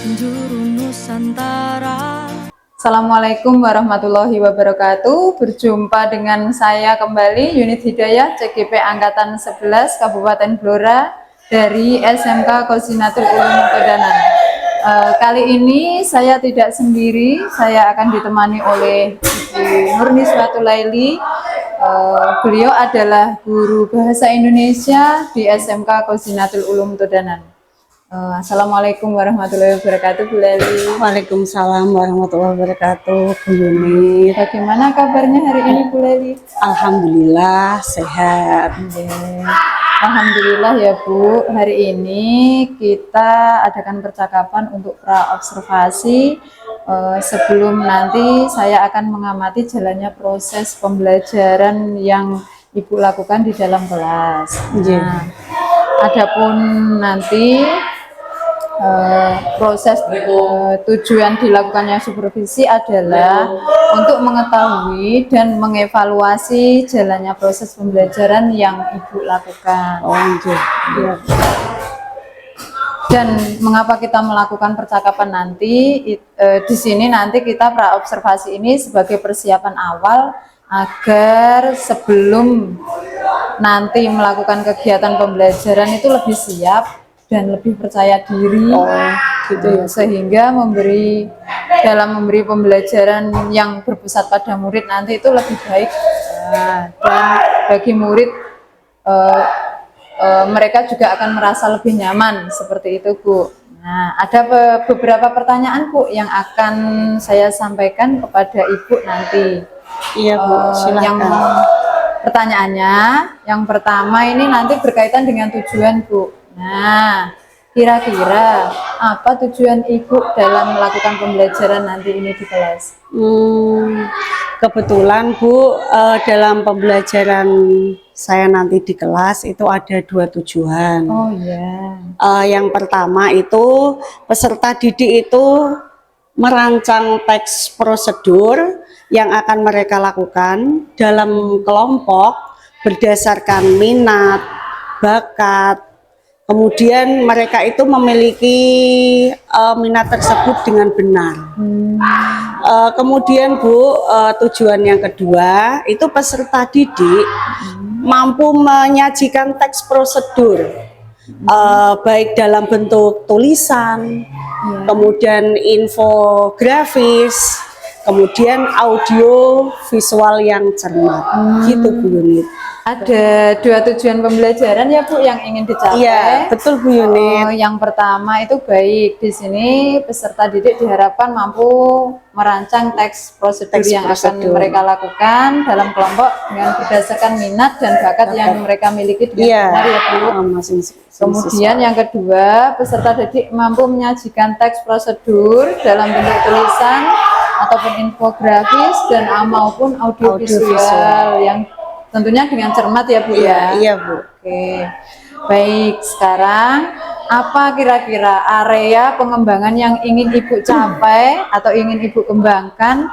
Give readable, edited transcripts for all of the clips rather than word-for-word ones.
Penjuru Nusantara. Assalamualaikum warahmatullahi wabarakatuh. Berjumpa dengan saya kembali Unit Hidayah CGP Angkatan 11 Kabupaten Blora dari SMK Qozinatul Ulum Todanan. Kali ini saya tidak sendiri, saya akan ditemani oleh Ibu Nurniswatul Laili. Beliau adalah guru bahasa Indonesia di SMK Qozinatul Ulum Todanan. Assalamualaikum warahmatullahi wabarakatuh, Bu Leli. Waalaikumsalam warahmatullahi wabarakatuh, Bu Yuni. Bagaimana kabarnya hari ini, Bu Leli? Alhamdulillah sehat. Alhamdulillah ya, Bu. Hari ini kita adakan percakapan untuk pra-observasi. Sebelum nanti saya akan mengamati jalannya proses pembelajaran yang Ibu lakukan di dalam kelas. Nah, adapun nanti proses tujuan dilakukannya supervisi adalah untuk mengetahui dan mengevaluasi jalannya proses pembelajaran yang Ibu lakukan. Ya. Dan mengapa kita melakukan percakapan nanti? Di sini nanti kita pra-observasi ini sebagai persiapan awal agar sebelum nanti melakukan kegiatan pembelajaran itu lebih siap dan lebih percaya diri, gitu ya, sehingga dalam memberi pembelajaran yang berpusat pada murid nanti itu lebih baik. Dan bagi murid mereka juga akan merasa lebih nyaman, seperti itu, Bu. Nah, ada beberapa pertanyaan, Bu, yang akan saya sampaikan kepada Ibu nanti. Iya, Bu, silakan. Pertanyaannya yang pertama ini nanti berkaitan dengan tujuan, Bu. Nah, kira-kira apa tujuan Ibu dalam melakukan pembelajaran nanti ini di kelas? Kebetulan, Bu, dalam pembelajaran saya nanti di kelas itu ada dua tujuan. Oh ya. Yang pertama itu peserta didik itu merancang teks prosedur yang akan mereka lakukan dalam kelompok berdasarkan minat, bakat. Kemudian mereka itu memiliki minat tersebut dengan benar. Kemudian, Bu, tujuan yang kedua itu peserta didik mampu menyajikan teks prosedur, baik dalam bentuk tulisan, kemudian infografis, kemudian audio visual yang cermat. Gitu, Bu Yuni. Ada dua tujuan pembelajaran ya, Bu, yang ingin dicapai. Iya, betul, Bu Yuni. Yang pertama itu baik, di sini peserta didik diharapkan mampu merancang teks prosedur yang akan mereka lakukan dalam kelompok dengan berdasarkan minat dan bakat yang mereka miliki dengan benar ya, Bu. Kemudian yang kedua, peserta didik mampu menyajikan teks prosedur dalam bentuk tulisan ataupun infografis dan maupun audio visual yang tentunya dengan cermat ya, Bu, ya. Iya, Bu. Oke. Baik, sekarang apa kira-kira area pengembangan yang ingin Ibu capai atau ingin Ibu kembangkan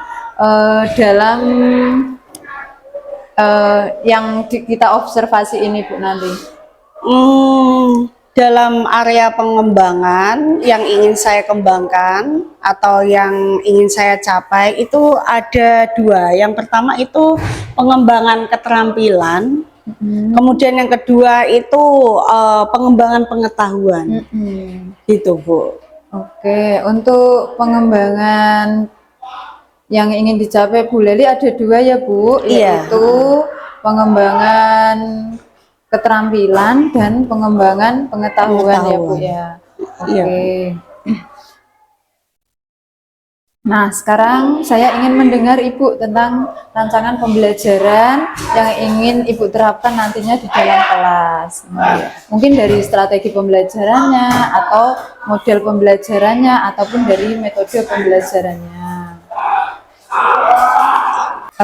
dalam yang kita observasi ini, Bu, nanti? Dalam area pengembangan yang ingin saya kembangkan atau yang ingin saya capai itu ada dua. Yang pertama itu pengembangan keterampilan, kemudian yang kedua itu pengembangan pengetahuan. Gitu, Bu. Oke, untuk pengembangan yang ingin dicapai Bu Leli ada dua ya, Bu, yaitu pengembangan keterampilan dan pengembangan pengetahuan ya, Bu, ya. Oke. Nah, sekarang saya ingin mendengar Ibu tentang rancangan pembelajaran yang ingin Ibu terapkan nantinya di dalam kelas. Mungkin dari strategi pembelajarannya atau model pembelajarannya ataupun dari metode pembelajarannya.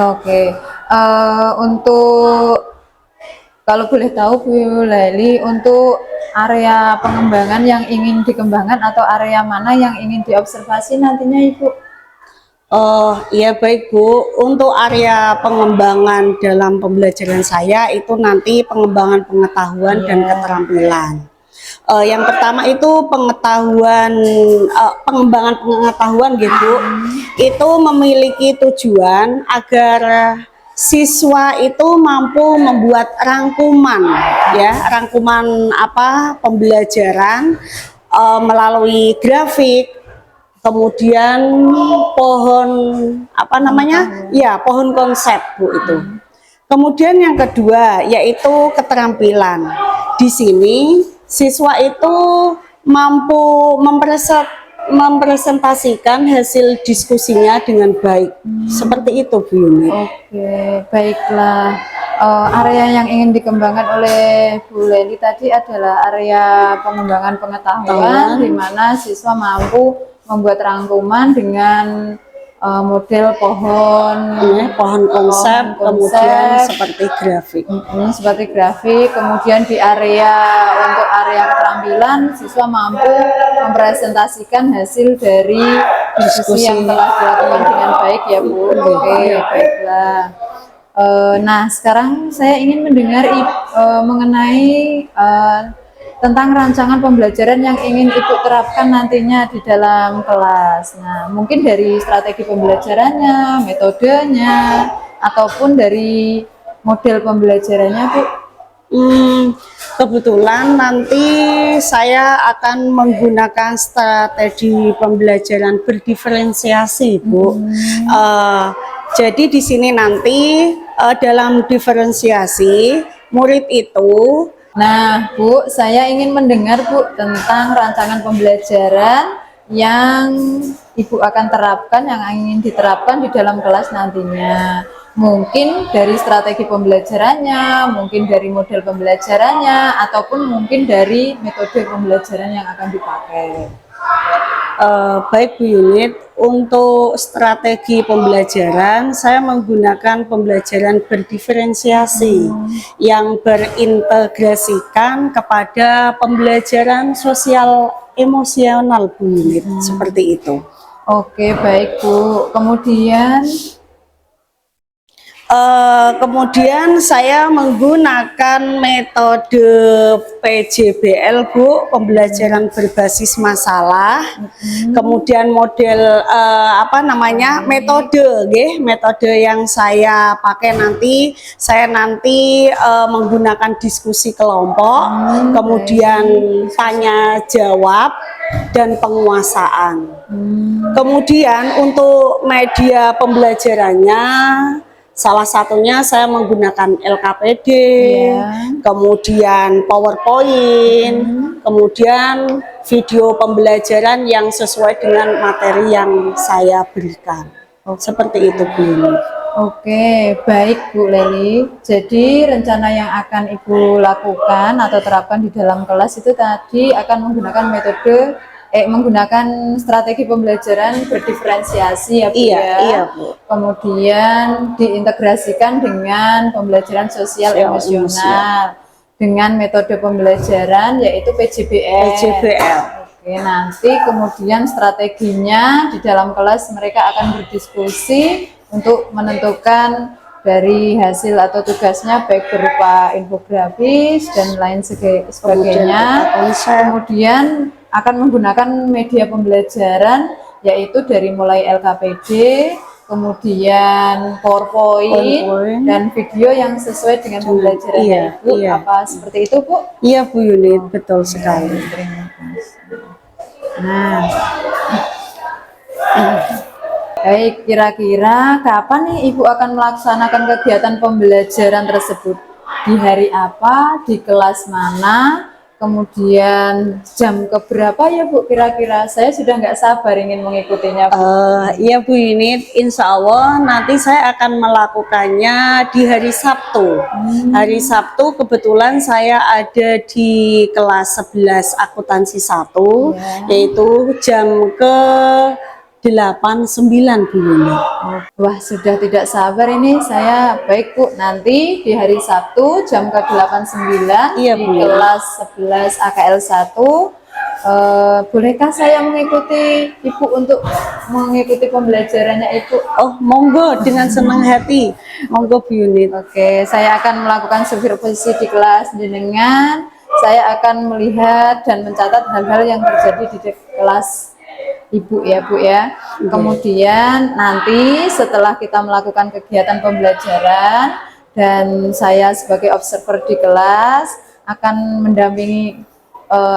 Oke. Untuk kalau boleh tahu, Bu Leli, untuk area pengembangan yang ingin dikembangkan atau area mana yang ingin diobservasi nantinya, Ibu? Iya, baik, Bu. Untuk area pengembangan dalam pembelajaran saya itu nanti pengembangan pengetahuan dan keterampilan. Yang pertama itu pengetahuan, pengembangan pengetahuan gitu. Itu memiliki tujuan agar siswa itu mampu membuat rangkuman, ya, rangkuman apa pembelajaran melalui grafik, kemudian pohon apa namanya, ya pohon konsep Bu itu. Kemudian yang kedua yaitu keterampilan. Di sini siswa itu mampu mempresentasikan hasil diskusinya dengan baik. Seperti itu Bu Yuni. Oke, baiklah. Area yang ingin dikembangkan oleh Bu Leli tadi adalah area pengembangan pengetahuan, di mana siswa mampu membuat rangkuman dengan model pohon, Pohon konsep, kemudian seperti grafik. seperti grafik. Kemudian di area untuk area keterampilan, siswa mampu mempresentasikan hasil dari diskusi yang telah dilakukan dengan baik ya Bu. Oke, baiklah. Nah, sekarang saya ingin mendengar mengenai tentang rancangan pembelajaran yang ingin Ibu terapkan nantinya di dalam kelas. Nah, mungkin dari strategi pembelajarannya, metodenya, ataupun dari model pembelajarannya, Bu. Kebetulan nanti saya akan menggunakan strategi pembelajaran berdiferensiasi, Bu. Jadi di sini nanti dalam diferensiasi murid itu. Nah, Bu, saya ingin mendengar, Bu, tentang rancangan pembelajaran yang Ibu akan terapkan, yang ingin diterapkan di dalam kelas nantinya. Mungkin dari strategi pembelajarannya, mungkin dari model pembelajarannya, ataupun mungkin dari metode pembelajaran yang akan dipakai. Baik Bu Yunit, untuk strategi pembelajaran saya menggunakan pembelajaran berdiferensiasi yang berintegrasikan kepada pembelajaran sosial emosional Bu Yunit, seperti itu. Oke, baik Bu. Kemudian saya menggunakan metode PJBL Bu, pembelajaran berbasis masalah. Kemudian model metode yang saya pakai nanti, saya menggunakan diskusi kelompok, kemudian tanya jawab dan penguasaan. Kemudian untuk media pembelajarannya, salah satunya saya menggunakan LKPD, kemudian PowerPoint, kemudian video pembelajaran yang sesuai dengan materi yang saya berikan. Seperti itu Bu. Oke, baik Bu Leli. Jadi rencana yang akan Ibu lakukan atau terapkan di dalam kelas itu tadi akan menggunakan strategi pembelajaran berdiferensiasi ya Bu. Iya Bu. Kemudian diintegrasikan dengan pembelajaran sosial emosional dengan metode pembelajaran yaitu PJBL. Oke, nanti kemudian strateginya di dalam kelas mereka akan berdiskusi untuk menentukan dari hasil atau tugasnya baik berupa infografis dan lain sebagainya. Kemudian akan menggunakan media pembelajaran yaitu dari mulai LKPD, kemudian PowerPoint dan video yang sesuai dengan pembelajarannya Ibu. Apa seperti itu Bu? Iya Bu Yunit, betul sekali. Terima kasih. Nah, baik, kira-kira kapan nih Ibu akan melaksanakan kegiatan pembelajaran tersebut? Di hari apa? Di kelas mana? Kemudian jam keberapa ya Bu kira-kira? Saya sudah nggak sabar ingin mengikutinya Bu. Iya Bu Yunit, insya Allah nanti saya akan melakukannya di hari Sabtu. Hari Sabtu kebetulan saya ada di kelas 11 akuntansi 1, yaitu jam ke 8-9 Bu Yunit. Wah, sudah tidak sabar ini saya. Baik Bu, nanti di hari Sabtu jam ke 8-9 di kelas 11 AKL 1. Bolehkah saya mengikuti Ibu untuk mengikuti pembelajarannya Ibu? Oh, monggo, dengan senang hati. Monggo Bu Yunit. Oke, saya akan melakukan supervisi di kelas jenengan. saya akan melihat dan mencatat hal-hal yang terjadi di kelas Ibu ya Bu ya. Kemudian nanti setelah kita melakukan kegiatan pembelajaran dan saya sebagai observer di kelas akan mendampingi,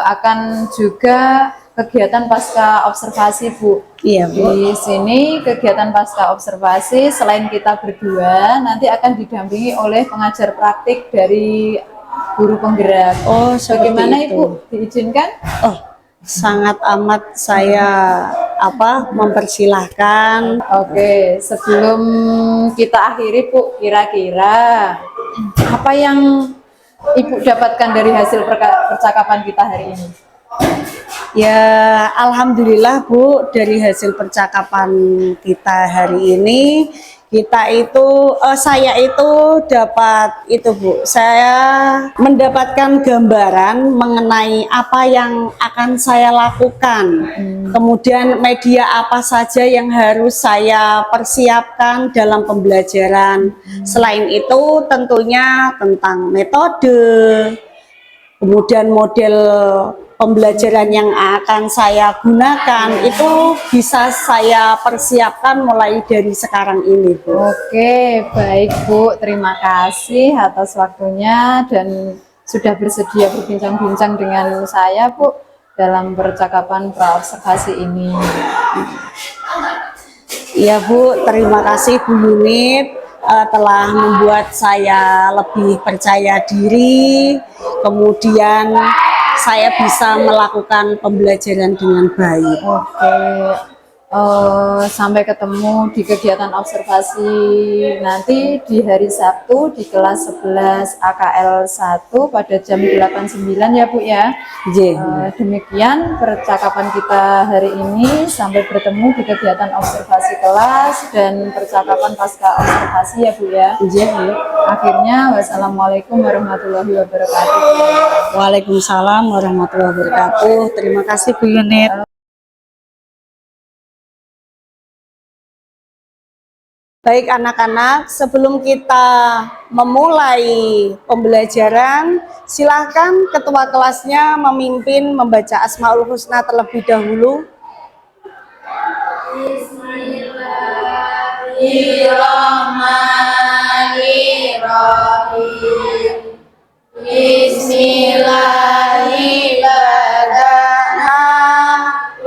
akan juga kegiatan pasca observasi Bu. Iya Bu. Di sini kegiatan pasca observasi selain kita berdua nanti akan didampingi oleh pengajar praktik dari guru penggerak. Oh, seperti Bagaimana itu. Ibu? Diizinkan? Oh, sangat amat saya mempersilahkan. Oke, sebelum kita akhiri Bu, kira-kira apa yang Ibu dapatkan dari hasil percakapan kita hari ini? Ya, alhamdulillah Bu, dari hasil percakapan kita hari ini, saya itu dapat itu Bu, saya mendapatkan gambaran mengenai apa yang akan saya lakukan. Kemudian media apa saja yang harus saya persiapkan dalam pembelajaran. Selain itu tentunya tentang metode, kemudian model pembelajaran yang akan saya gunakan itu bisa saya persiapkan mulai dari sekarang ini Bu. Oke, baik Bu, terima kasih atas waktunya dan sudah bersedia berbincang-bincang dengan saya Bu dalam percakapan praobservasi ini. Iya Bu, terima kasih Bu Yunit telah membuat saya lebih percaya diri, kemudian saya bisa melakukan pembelajaran dengan baik. Oke, sampai ketemu di kegiatan observasi nanti di hari Sabtu di kelas 11 AKL 1 pada jam 8.9 ya Bu ya. Demikian percakapan kita hari ini, sampai bertemu di kegiatan observasi kelas dan percakapan pasca observasi ya Bu ya. Akhirnya wassalamualaikum warahmatullahi wabarakatuh. Waalaikumsalam warahmatullahi wabarakatuh. Terima kasih Bu Yunit. Baik anak-anak, sebelum kita memulai pembelajaran, silakan ketua kelasnya memimpin membaca Asmaul Husna terlebih dahulu. Bismillahirrahmanirrahim. Bismillahirrahmanirrahim.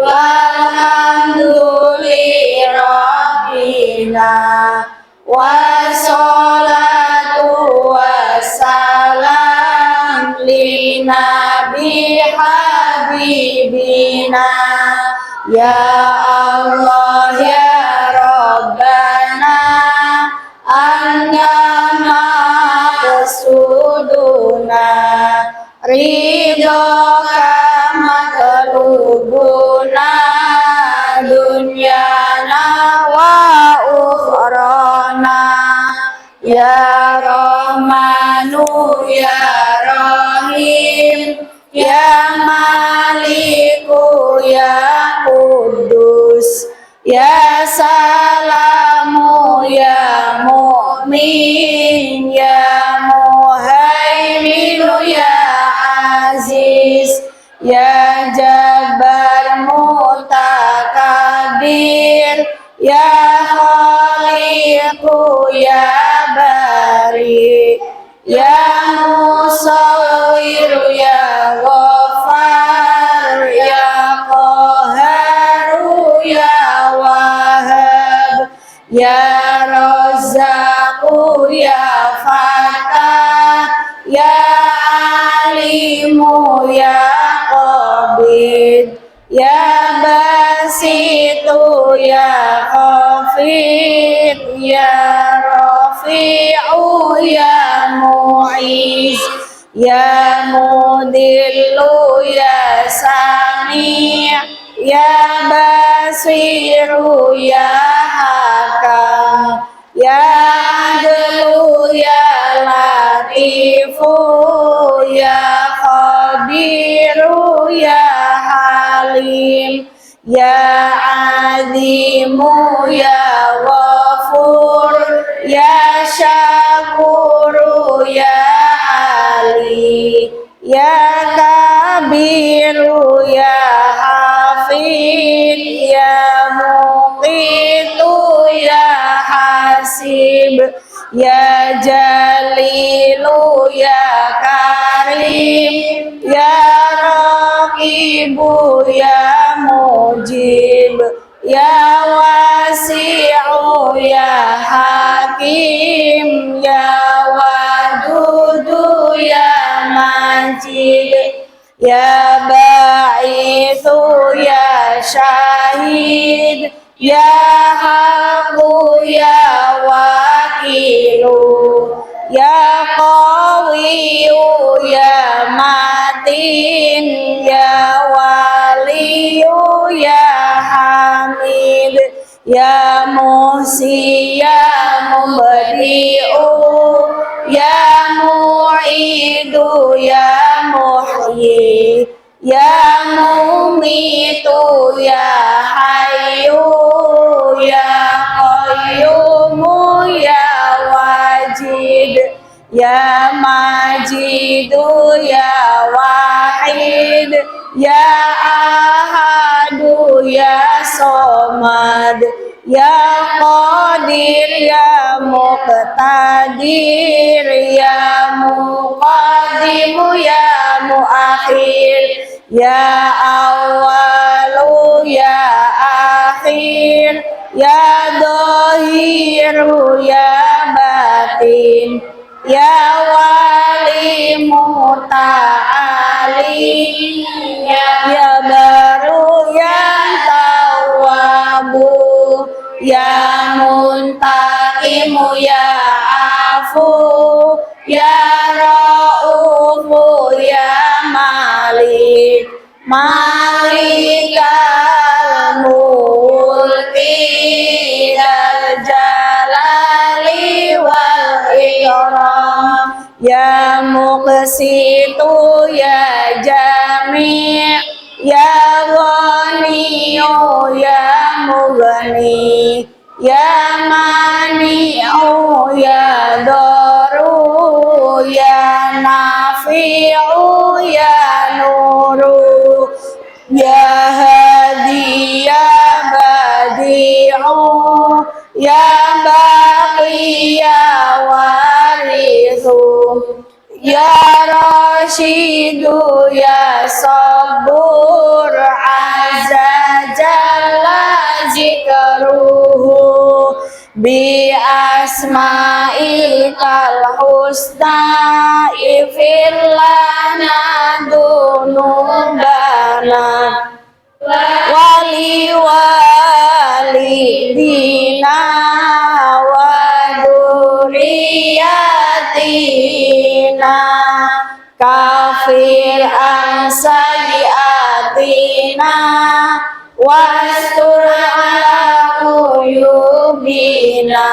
Walhamdulillahirrabbilalamin. Wassalatu wassalam linabi habibina. Ya Allah ya Rabbana, annama kesuduna ridhoka matlubuna dunyana wa ukhrana. Ya Rahmanu ya Rahim, ya Maliku ya Kudus, ya Salamu ya Mu'min, ya Muhaiminu ya Aziz, ya Jabbar Mutakabir, ya Khaliqu ya Bari, ya Musawwir ya Ghaffar, ya Qaharu ya Wahhab, ya Razzaqu ya Fatah, ya Alimu ya Qabid, ya Basitu ya Khafid, ya Rafi'u ya Mu'iz, ya Mudillu ya Sami', ya Basiru ya Hakam, ya Adlu ya Latifu, ya Khabiru ya Halim, ya Azimu ya Ghafur, ya Syakuru ya Ali, ya kabiru ya hafid ya muqitu ya hasib ya jalilu ya karim ya raqibu ya mujib ya wasi'u ya hakim ya wadudu ya majid ya ba'ithu ya syahid ya haqu ya wakilu ya qawiyu ya matin ya waliyu ya hamid ya muhsi ya mubdi'u ya mu'idu ya muhyi ya mumitu ya hayyu ya qayyumu ya wajid ya majidu ya wahid ya ahadu ya somad ya qadir ya muqtadir ya muqaddimu ya muakhir ya awalu ya akhir ya dhahiru ya batin ya wali muta'ali ya baru ya tawabu ya muntaqimu ya afu ya ra'ufu ya malik malikal mulki dal jalali wal ikram ya muqsitu ya jami' ya ghaniyu ya mughni ya mani'u ya daru ya nafi'u ya nuru ya hadi ya badi'u ya baqi ya warithu ya rashidu ya sabur azza jalla zikruhu bi asma'ikal husna ifir lana dunubana wali walidina wa duriyatina kafir an sayiatina wastur ala uyubina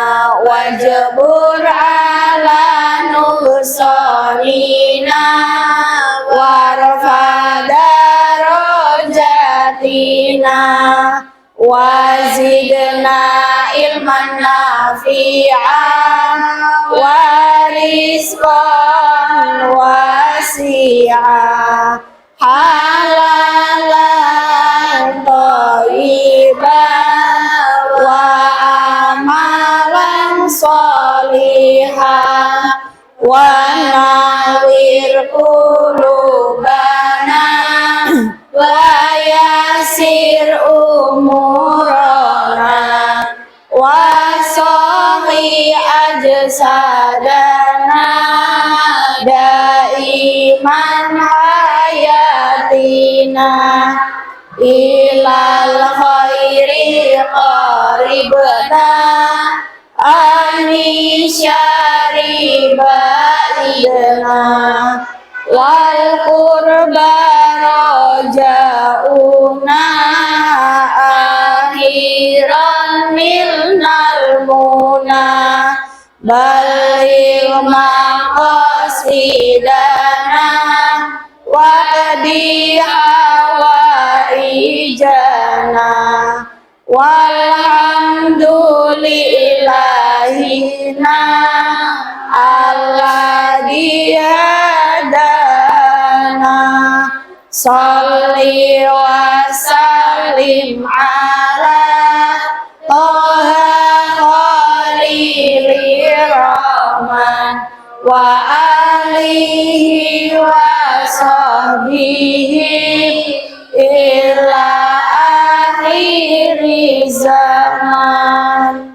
wajbur ala nuqsanina warfa darajatina wazidna ilman nafi'a warizqan wasi'a halalan thayyiban wa amalan sholihan wa nawwir qulubana wa yasir umurana wa sahih ajsadana daiman hayatina ilal khairi qaribna ani syari ba'idna wal qurba rajauna akhiran milnal muna balil maqasidana wadi hawaijana walhamdulillahina alladhi hadana Salli wa sallim ala Toha Khalili Rahman wa alihi wa sahbihi ila akhiri zaman.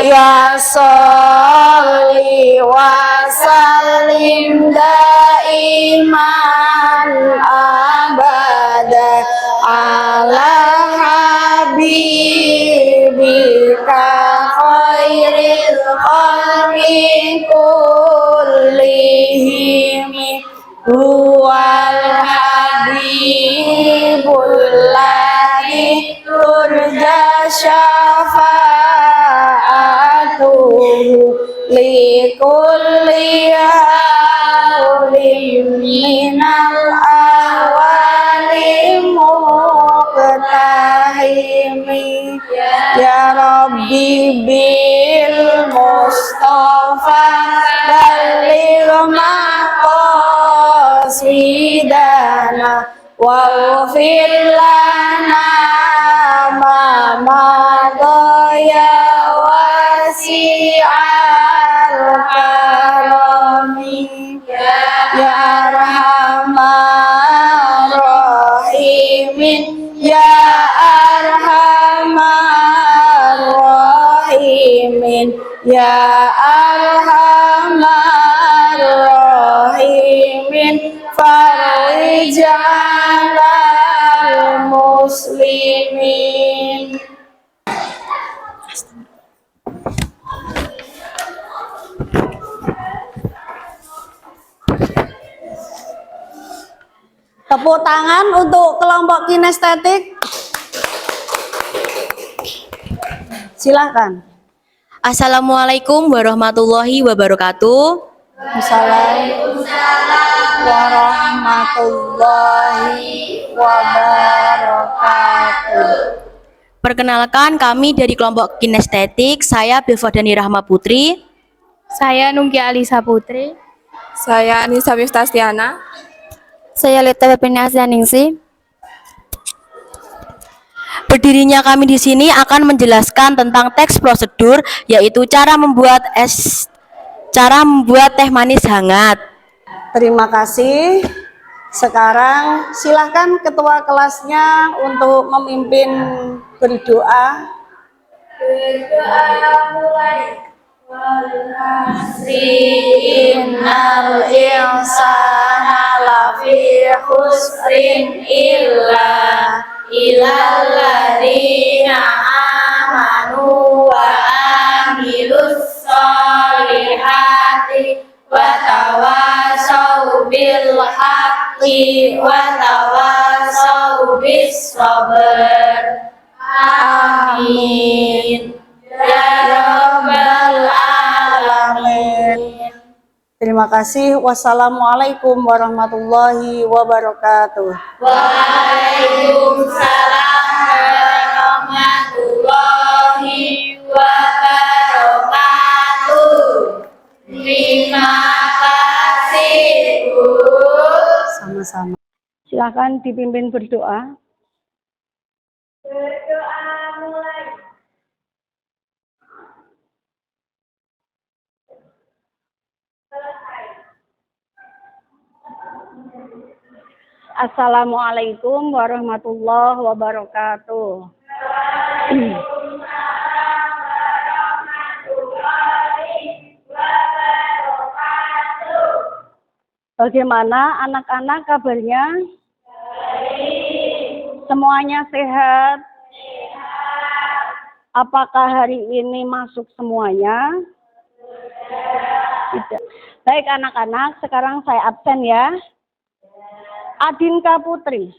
Ya sholli wa sallim daiman abada ala habibika khairil khalqi kullihim huwal habibul ladzi turja syafa'atuhu likulli hawlim minal awali muqtahimi ya Rabbi bil Mustafa balligh maqasidana waghfir lana ma madaya wasi'al karami ya arhamar rahimin ya arhamar rahimin ya arhamar rahimin farij 'alal muslimin. Tepuk tangan untuk kelompok kinestetik. Silakan. Assalamualaikum warahmatullahi wabarakatuh. Assalamualaikum warahmatullahi wabarakatuh. Perkenalkan, kami dari kelompok kinestetik. Saya Bilfordani Rahma Putri. Saya Nungki Alisa Putri. Saya Anissa Wistastiana. Saya Lita Pepenia Asianingsi. Berdirinya kami di sini akan menjelaskan tentang teks prosedur, yaitu cara membuat teh manis hangat. Terima kasih. Sekarang silakan ketua kelasnya untuk memimpin berdoa. Innal insana lafi khusrin illa illalladzina amanu wa amilus solihati wa tawasau bil haqqi wa tawasau bis sabr. Amin ya rabbal alamin. Terima kasih. Wassalamualaikum warahmatullahi wabarakatuh. Waalaikumsalam warahmatullahi wabarakatuh. Terima kasih, Bu. Sama-sama. Silakan dipimpin berdoa. Berdoa mulai. Assalamualaikum warahmatullahi wabarakatuh. Bagaimana anak-anak kabarnya? Semuanya sehat? Apakah hari ini masuk semuanya? Tidak. Baik anak-anak, sekarang saya absen ya. Adinka Putri,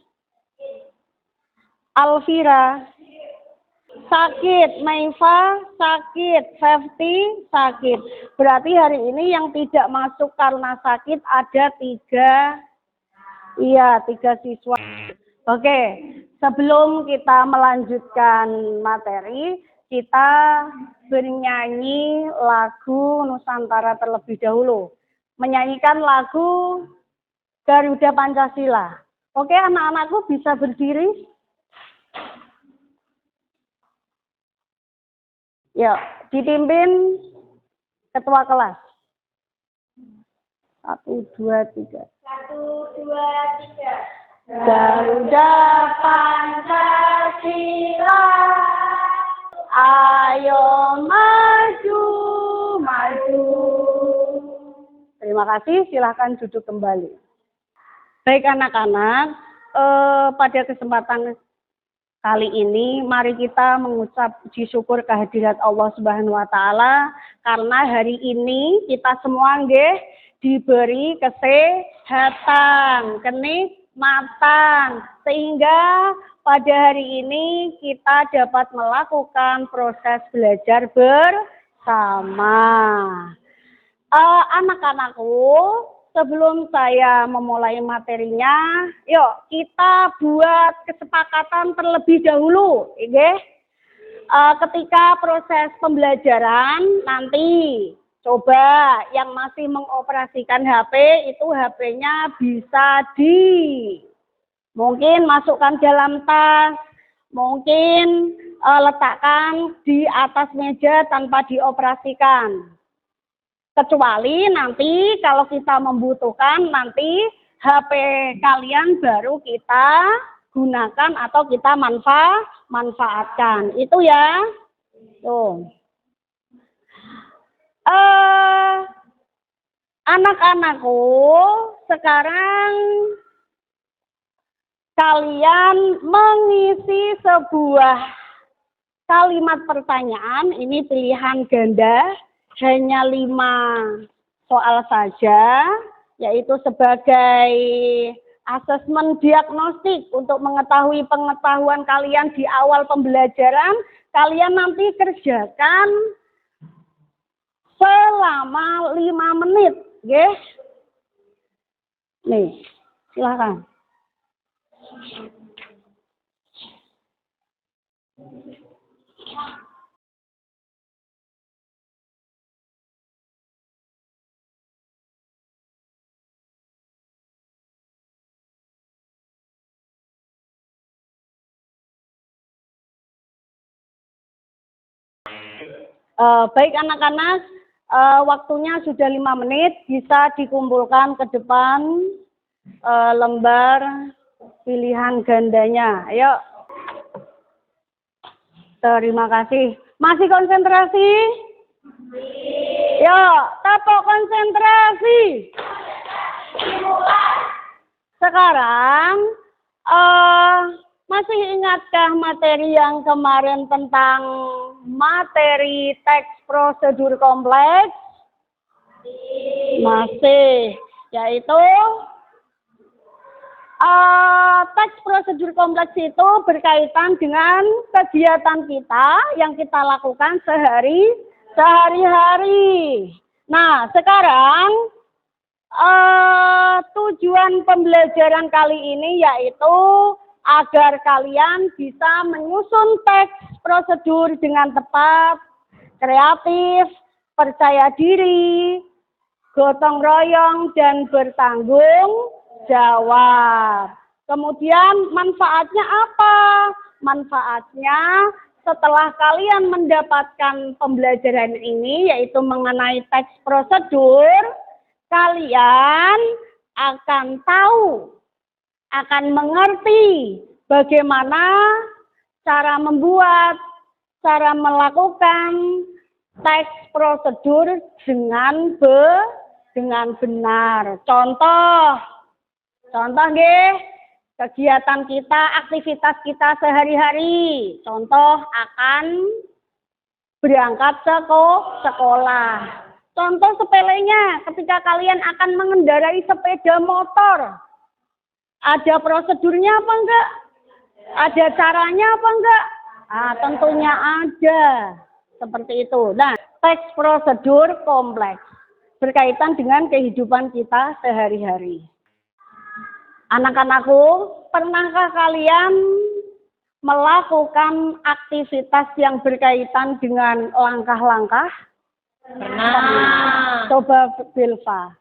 Alvira, sakit, Maifa, sakit, Fefti, sakit. Berarti hari ini yang tidak masuk karena sakit ada 3 siswa. Oke, sebelum kita melanjutkan materi, kita bernyanyi lagu Nusantara terlebih dahulu. Menyanyikan lagu Garuda Pancasila. Oke, anak-anakku bisa berdiri? Yuk, dipimpin ketua kelas. 1, 2, 3. 1, 2, 3. Garuda Pancasila, ayo maju, maju. Terima kasih, silahkan duduk kembali. Baik anak-anak, pada kesempatan kali ini mari kita mengucap puji syukur kehadirat Allah Subhanahu wa taala karena hari ini kita semua nggih diberi kesehatan, kenikmatan sehingga pada hari ini kita dapat melakukan proses belajar bersama. Anak-anakku, sebelum saya memulai materinya, yuk kita buat kesepakatan terlebih dahulu, oke? Ketika proses pembelajaran nanti coba yang masih mengoperasikan HP itu HP-nya bisa mungkin masukkan dalam tas, mungkin letakkan di atas meja tanpa dioperasikan. Kecuali nanti kalau kita membutuhkan nanti HP kalian baru kita gunakan atau kita manfaatkan. Itu ya. Tuh. Anak-anakku, sekarang kalian mengisi sebuah kalimat pertanyaan, ini pilihan ganda, hanya 5 soal saja, yaitu sebagai asesmen diagnostik untuk mengetahui pengetahuan kalian di awal pembelajaran. Kalian nanti kerjakan selama 5 menit, guys. Nih, silakan. Baik anak-anak, waktunya sudah 5 menit, bisa dikumpulkan ke depan lembar pilihan gandanya. Ayo. Terima kasih. Masih konsentrasi? Yo, tepuk konsentrasi. Sekarang, masih ingatkah materi yang kemarin tentang materi teks prosedur kompleks? Masih, yaitu teks prosedur kompleks itu berkaitan dengan kegiatan kita yang kita lakukan sehari-hari. Nah, sekarang tujuan pembelajaran kali ini yaitu agar kalian bisa menyusun teks prosedur dengan tepat, kreatif, percaya diri, gotong royong, dan bertanggung jawab. Kemudian manfaatnya apa? Manfaatnya setelah kalian mendapatkan pembelajaran ini, yaitu mengenai teks prosedur, kalian akan tahu, akan mengerti bagaimana cara membuat, cara melakukan teks prosedur dengan benar. Contoh nggih, kegiatan kita, aktivitas kita sehari-hari. Contoh akan berangkat sekolah. Contoh sepelenya, ketika kalian akan mengendarai sepeda motor. Ada prosedurnya apa enggak? Ada caranya apa enggak? Tentunya ada. Seperti itu. Nah, teks prosedur kompleks berkaitan dengan kehidupan kita sehari-hari. Anak-anakku, pernahkah kalian melakukan aktivitas yang berkaitan dengan langkah-langkah? Pernah. Coba Bilva,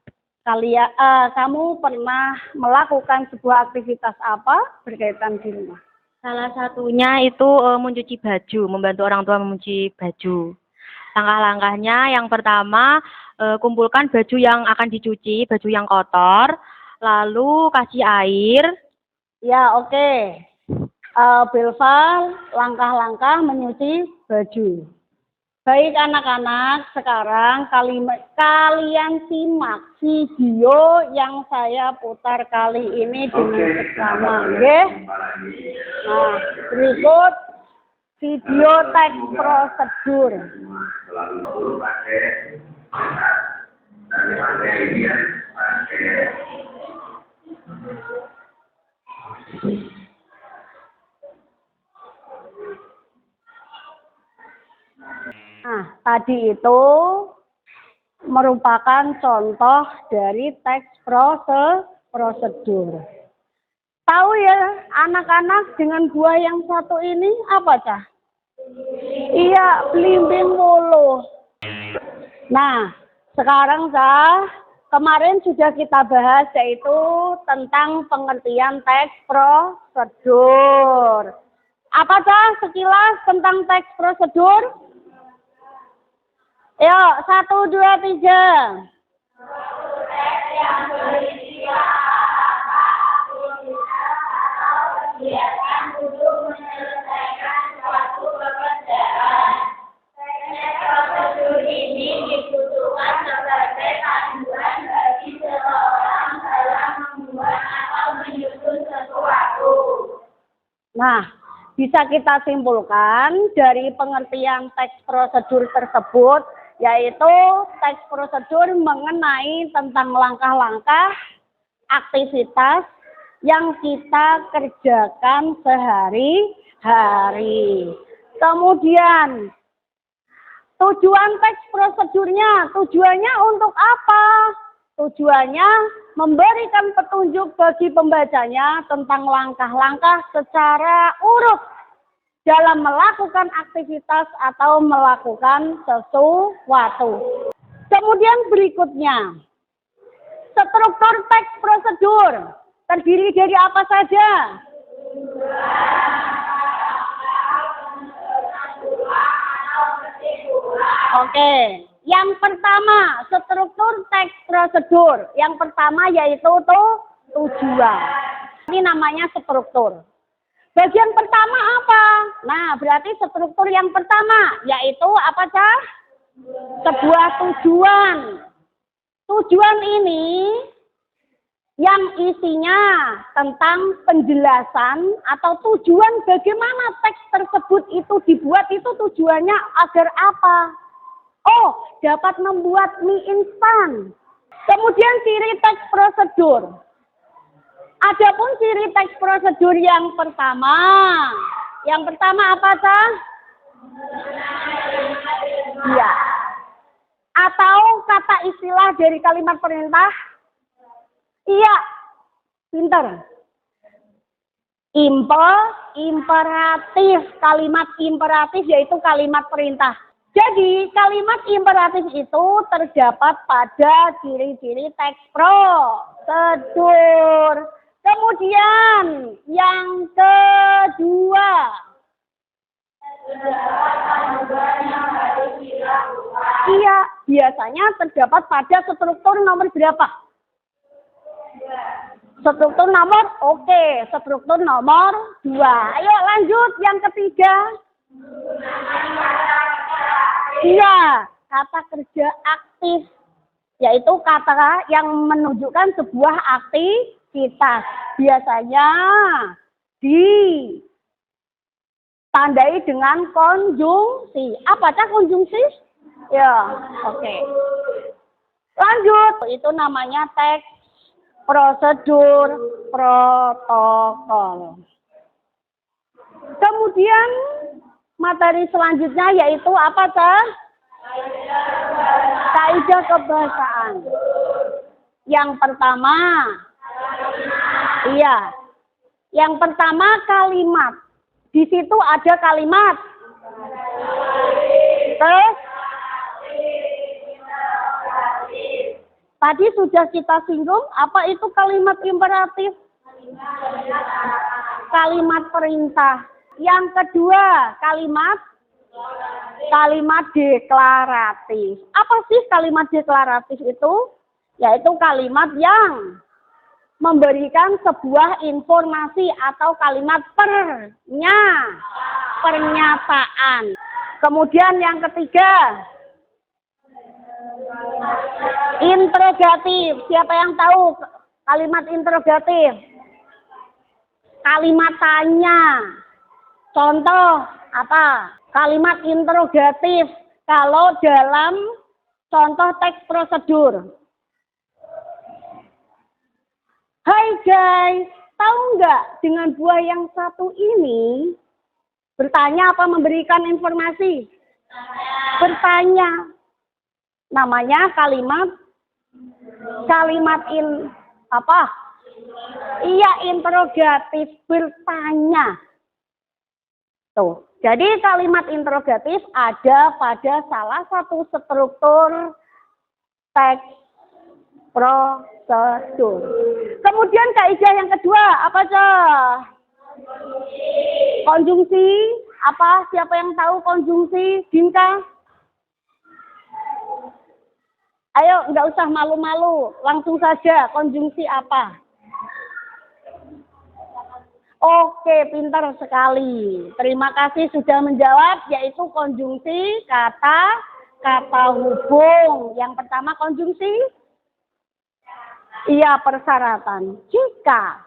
kamu pernah melakukan sebuah aktivitas apa berkaitan di rumah? Salah satunya itu mencuci baju, membantu orang tua mencuci baju. Langkah-langkahnya yang pertama, kumpulkan baju yang akan dicuci, baju yang kotor, lalu kasih air. Ya, oke. Belva, langkah-langkah menyuci baju. Baik anak-anak, sekarang kalian simak video yang saya putar kali ini dengan seksama, oke? Nah, berikut video teks prosedur. Nah, tadi itu merupakan contoh dari teks prosedur. Tahu ya anak-anak dengan buah yang satu ini apa cah? Iya, belimbing wuluh. Nah, sekarang cah, kemarin sudah kita bahas yaitu tentang pengertian teks prosedur. Apa cah sekilas tentang teks prosedur? Yuk, 1, 2, 3. Nah, bisa kita simpulkan dari pengertian teks prosedur tersebut, yaitu teks prosedur mengenai tentang langkah-langkah aktivitas yang kita kerjakan sehari-hari. Kemudian, tujuan teks prosedurnya, tujuannya untuk apa? Tujuannya memberikan petunjuk bagi pembacanya tentang langkah-langkah secara urut dalam melakukan aktivitas atau melakukan sesuatu. Kemudian berikutnya, struktur teks prosedur terdiri dari apa saja? Oke, yang pertama struktur teks prosedur. Yang pertama yaitu tujuan. Ini namanya struktur. Bagian pertama apa? Nah, berarti struktur yang pertama yaitu apa cah? Sebuah tujuan. Tujuan ini yang isinya tentang penjelasan atau tujuan bagaimana teks tersebut itu dibuat, itu tujuannya agar apa? Oh, dapat membuat mie instan. Kemudian ciri teks prosedur. Adapun ciri teks prosedur yang pertama apa cah? Ya. Atau kata istilah dari kalimat perintah? Iya, pinter. Imperatif, kalimat imperatif yaitu kalimat perintah. Jadi kalimat imperatif itu terdapat pada ciri-ciri teks prosedur. Kemudian yang kedua, iya, biasanya terdapat pada struktur nomor berapa? Struktur nomor, oke, struktur nomor 2. Ayo lanjut yang ketiga. Iya, kata kerja aktif, yaitu kata yang menunjukkan sebuah aktivitas. Biasanya ditandai dengan konjungsi. Apa cah konjungsi? Ya, oke. Lanjut, itu namanya teks prosedur protokol. Kemudian materi selanjutnya yaitu apa cah? Kaidah kebahasaan. Yang pertama, iya. Yang pertama kalimat. Di situ ada kalimat. Terus Tadi sudah kita singgung, apa itu kalimat imperatif? Kalimat perintah. Yang kedua, kalimat deklaratif. Apa sih kalimat deklaratif itu? Yaitu kalimat yang memberikan sebuah informasi atau kalimat pernyataan. Kemudian yang ketiga, interrogatif. Siapa yang tahu kalimat interrogatif? Kalimat tanya. Contoh apa? Kalimat interrogatif kalau dalam contoh teks prosedur. Hai guys, tahu nggak dengan buah yang satu ini bertanya apa memberikan informasi? Bertanya. Namanya kalimat Iya, interrogatif, bertanya. Tuh. Jadi kalimat interrogatif ada pada salah satu struktur teks prosedur. Kemudian kaidah yang kedua, apa Cah? Konjungsi. Apa? Siapa yang tahu konjungsi? Dinka? Ayo, nggak usah malu-malu. Langsung saja, konjungsi apa? Oke, pintar sekali. Terima kasih sudah menjawab, yaitu konjungsi kata hubung. Yang pertama konjungsi. Iya, persyaratan. Jika.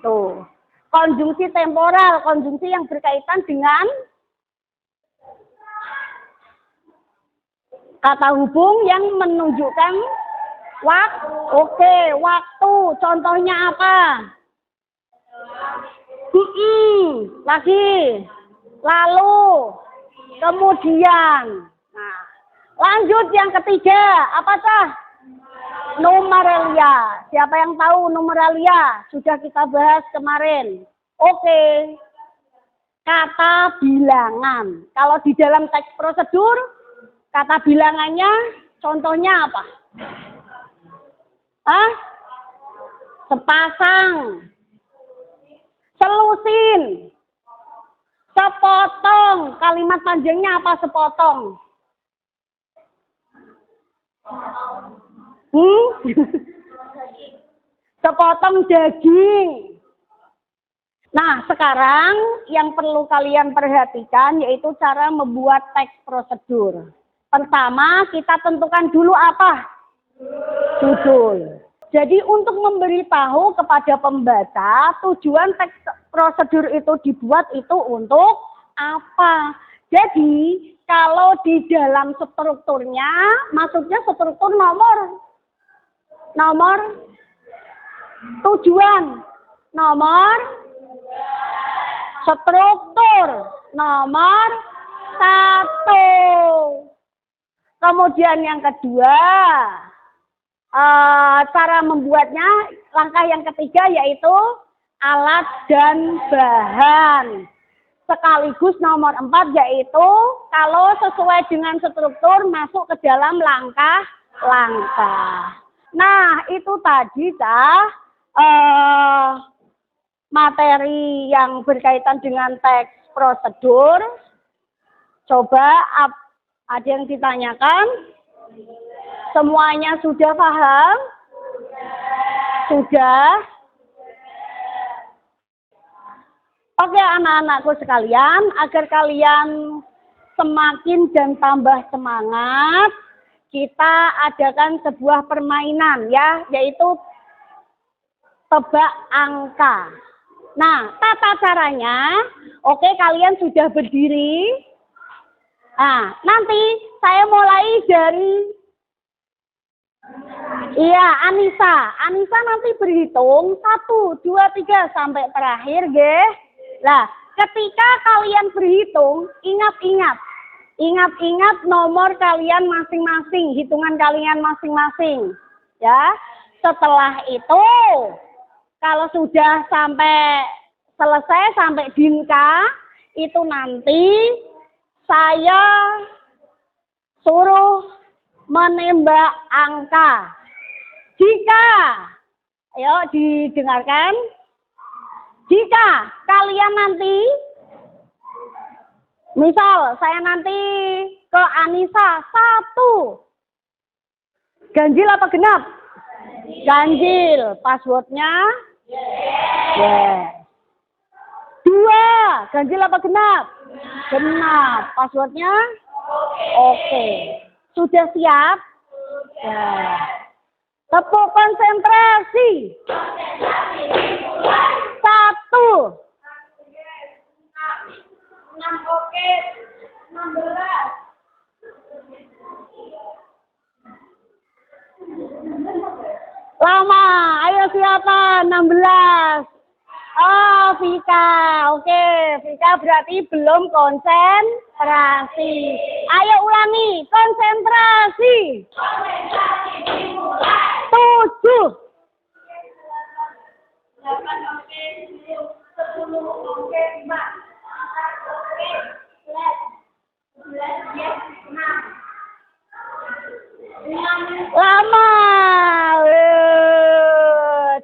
Tuh. Konjungsi temporal, konjungsi yang berkaitan dengan kata hubung yang menunjukkan waktu. Oke, waktu. Contohnya apa? Lagi. Lalu. Kemudian. Nah, lanjut yang ketiga. Apa Cah? Numeralia. Siapa yang tahu numeralia? Sudah kita bahas kemarin. Oke. Kata bilangan. Kalau di dalam teks prosedur, kata bilangannya contohnya apa? Sepasang. Selusin. Sepotong. Kalimat panjangnya apa sepotong? Sepotong daging. Nah, sekarang yang perlu kalian perhatikan yaitu cara membuat teks prosedur. Pertama, kita tentukan dulu apa? Judul. Jadi untuk memberitahu kepada pembaca tujuan teks prosedur itu dibuat itu untuk apa. Jadi kalau di dalam strukturnya, maksudnya struktur nomor tujuan, nomor struktur, nomor 1. Kemudian yang kedua, cara membuatnya, langkah yang ketiga yaitu alat dan bahan. Sekaligus nomor 4 yaitu kalau sesuai dengan struktur masuk ke dalam langkah-langkah. Nah, itu tadi materi yang berkaitan dengan teks prosedur. Coba ada yang ditanyakan? Semuanya sudah paham? Sudah? Oke anak-anakku sekalian, agar kalian semakin dan tambah semangat, kita adakan sebuah permainan ya, yaitu tebak angka. Nah, tata caranya, oke kalian sudah berdiri. Nah, nanti saya mulai dari Anissa. Anissa nanti berhitung 1, 2, 3 sampai terakhir, nggih. Lah, ketika kalian berhitung, ingat nomor kalian masing-masing, hitungan kalian masing-masing. Ya. Setelah itu, kalau sudah sampai selesai sampai Dinka, itu nanti saya suruh menembak angka. Jika, ayo didengarkan, jika kalian nanti, misal saya nanti ke Anissa 1, ganjil apa genap? Ganjil. Passwordnya? Yes. 2, ganjil apa genap? Genap. Passwordnya? Oke. Sudah siap? Ya. Tepuk konsentrasi. 1. Oke. 16. Lama. Ayo siapa? 16. Oh, Vika. Oke, Vika berarti belum konsentrasi. Ayo ulangi. Konsentrasi. 7. 11. Lama.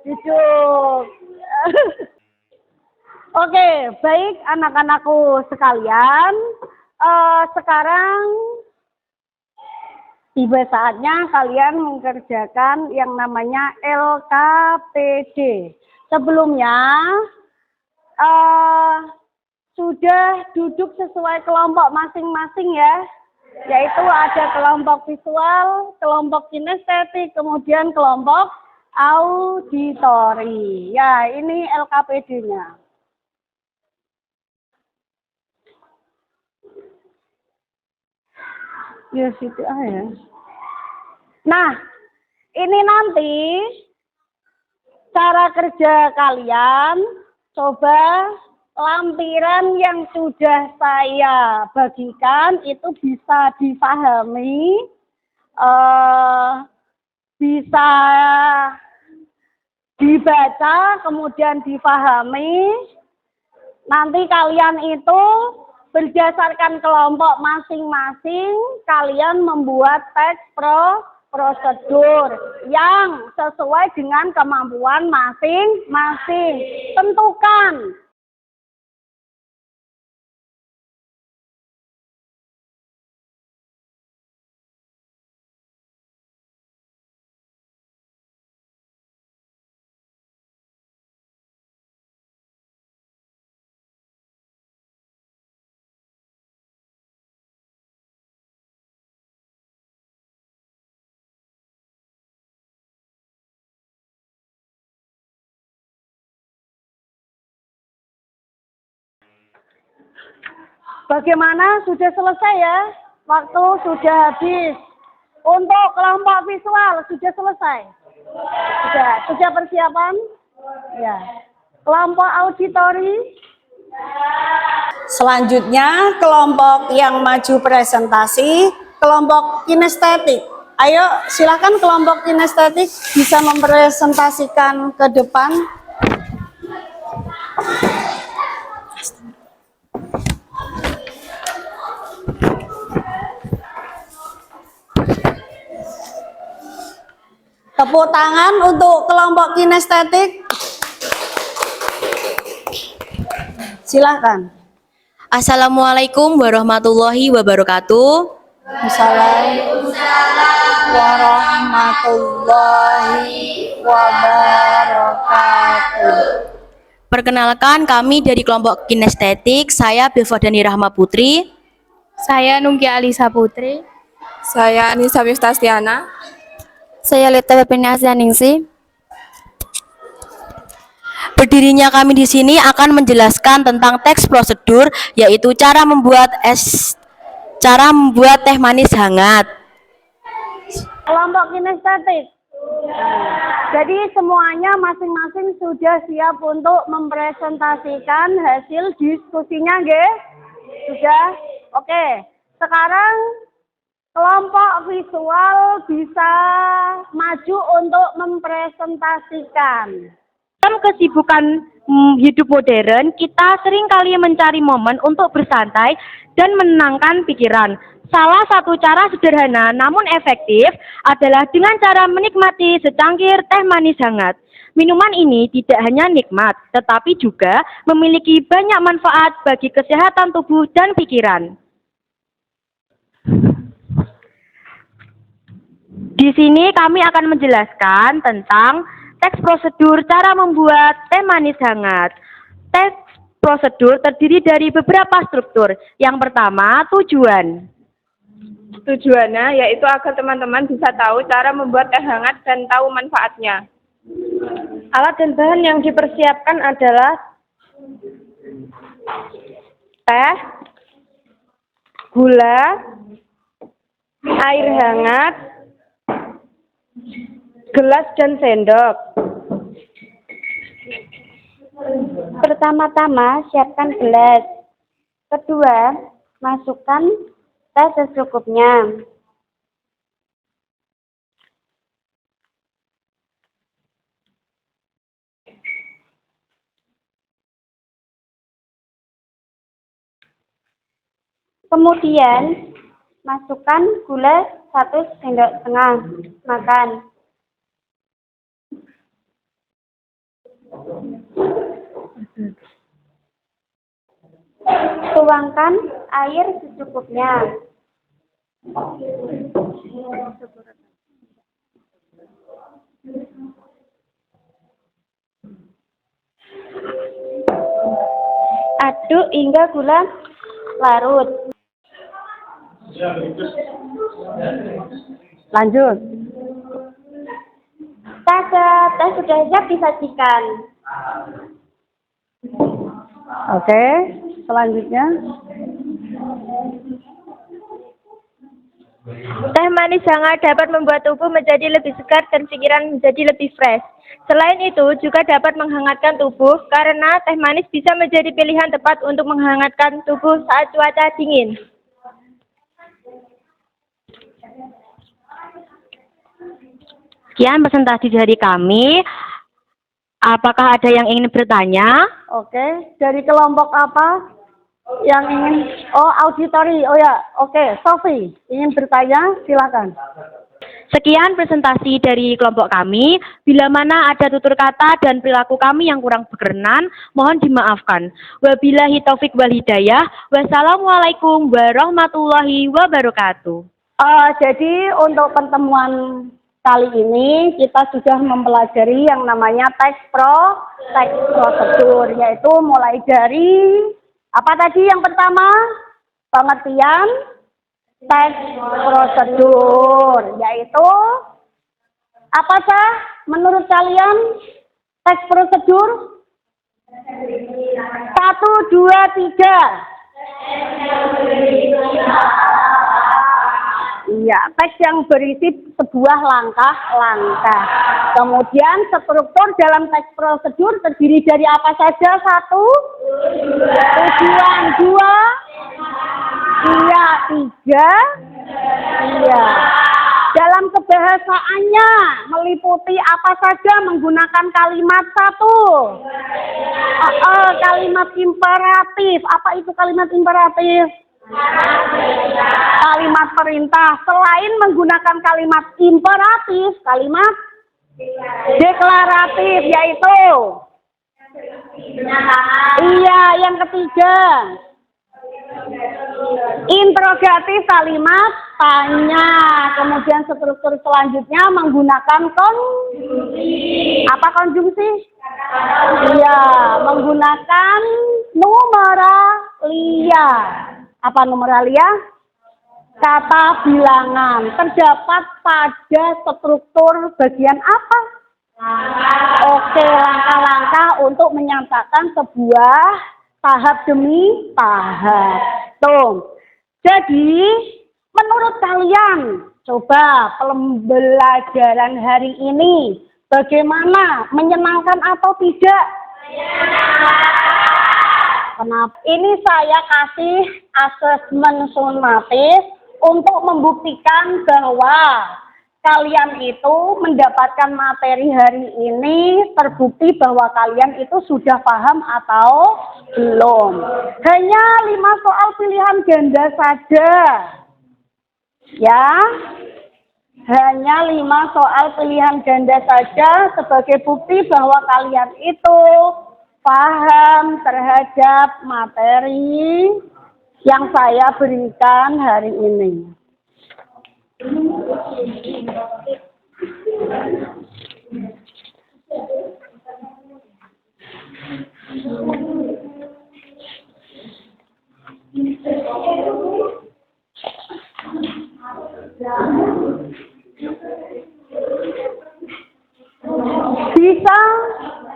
Duduk. Oke, baik anak-anakku sekalian. Sekarang tiba saatnya kalian mengerjakan yang namanya LKPD. Sebelumnya sudah duduk sesuai kelompok masing-masing ya. Yaitu ada kelompok visual, kelompok kinestetik, kemudian kelompok auditori. Ya, ini LKPD-nya. Ya, situ ya. Nah, ini nanti cara kerja kalian, coba lampiran yang sudah saya bagikan itu bisa dipahami, bisa dibaca, kemudian dipahami. Nanti kalian itu berdasarkan kelompok masing-masing, kalian membuat teks prosedur yang sesuai dengan kemampuan masing-masing. Tentukan bagaimana, sudah selesai ya? Waktu sudah habis. Untuk kelompok visual sudah selesai? Sudah persiapan? Ya. Kelompok auditori? Selanjutnya kelompok yang maju presentasi, kelompok kinestetik. Ayo silakan kelompok kinestetik bisa mempresentasikan ke depan. Tepuk tangan untuk kelompok kinestetik. Silakan. Assalamualaikum warahmatullahi wabarakatuh. Assalamualaikum warahmatullahi wabarakatuh. Perkenalkan, kami dari kelompok kinestetik. Saya Bilfordani Rahma Putri. Saya Nunggia Alisa Putri. Saya Anissa Stastiana. Saya Lita Bapeni Asyaningsi. Berdirinya kami di sini akan menjelaskan tentang teks prosedur, yaitu cara membuat teh manis hangat. Kelompok kinestetik. Jadi semuanya masing-masing sudah siap untuk mempresentasikan hasil diskusinya, nggih? Sudah? Oke. Sekarang kelompok visual bisa maju untuk mempresentasikan. Dalam kesibukan hidup modern, kita seringkali mencari momen untuk bersantai dan menenangkan pikiran. Salah satu cara sederhana namun efektif adalah dengan cara menikmati secangkir teh manis hangat. Minuman ini tidak hanya nikmat, tetapi juga memiliki banyak manfaat bagi kesehatan tubuh dan pikiran. Di sini kami akan menjelaskan tentang teks prosedur cara membuat teh manis hangat. Teks prosedur terdiri dari beberapa struktur. Yang pertama, tujuan. Tujuannya yaitu agar teman-teman bisa tahu cara membuat teh hangat dan tahu manfaatnya. Alat dan bahan yang dipersiapkan adalah teh, gula, air hangat, gelas dan sendok. Pertama-tama, siapkan gelas. Kedua, masukkan teh secukupnya. Kemudian, masukkan gula 1 sendok setengah makan. Tuangkan air secukupnya. Aduk hingga gula larut. Lanjut. Teh sudah siap disajikan. Oke, selanjutnya. Teh manis hangat dapat membuat tubuh menjadi lebih segar dan pikiran menjadi lebih fresh. Selain itu, juga dapat menghangatkan tubuh karena teh manis bisa menjadi pilihan tepat untuk menghangatkan tubuh saat cuaca dingin. Sekian presentasi dari kami. Apakah ada yang ingin bertanya? Oke, dari kelompok apa yang ingin? Oh, auditori. Oh ya, oke. Sofi, ingin bertanya? Silakan. Sekian presentasi dari kelompok kami. Bila mana ada tutur kata dan perilaku kami yang kurang berkenan, mohon dimaafkan. Wabillahi taufik wal hidayah. Wassalamualaikum warahmatullahi wabarakatuh. Jadi untuk pertemuan kali ini kita sudah mempelajari yang namanya teks prosedur, yaitu mulai dari apa tadi yang pertama? Pengertian teks prosedur, yaitu apa sih menurut kalian teks prosedur? 1, 2, 3. Iya, teks yang berisi sebuah langkah-langkah. Kemudian struktur dalam teks prosedur terdiri dari apa saja? 1, tujuan. 2, iya. 3, iya. Dalam kebahasaannya meliputi apa saja menggunakan kalimat 1. Kalimat imperatif. Apa itu kalimat imperatif? Kalimat perintah. Selain menggunakan kalimat imperatif, kalimat deklaratif, yaitu iya, yang ketiga interrogatif, kalimat tanya. Kemudian struktur selanjutnya menggunakan apa konjungsi? Iya, menggunakan numeralia. Apa numeralia? Kata bilangan. Terdapat pada struktur bagian apa? Oke, langkah-langkah untuk menyatakan sebuah tahap demi tahap. Tuh. Jadi, menurut kalian, coba pembelajaran hari ini bagaimana? Menyenangkan atau tidak? Kenapa? Ini saya kasih asesmen sumatif untuk membuktikan bahwa kalian itu mendapatkan materi hari ini, terbukti bahwa kalian itu sudah paham atau belum. Hanya 5 soal pilihan ganda saja. Ya, hanya 5 soal pilihan ganda saja sebagai bukti bahwa kalian itu paham terhadap materi yang saya berikan hari ini. Bisa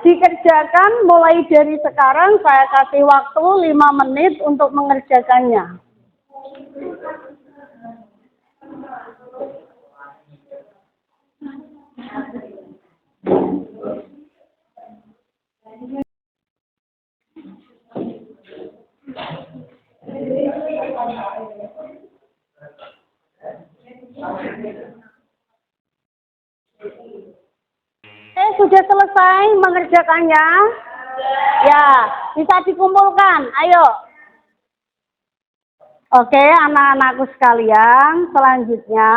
dikerjakan mulai dari sekarang, saya kasih waktu 5 menit untuk mengerjakannya. Sudah selesai mengerjakannya? Ya, bisa dikumpulkan. Ayo. Oke, anak-anakku sekalian, selanjutnya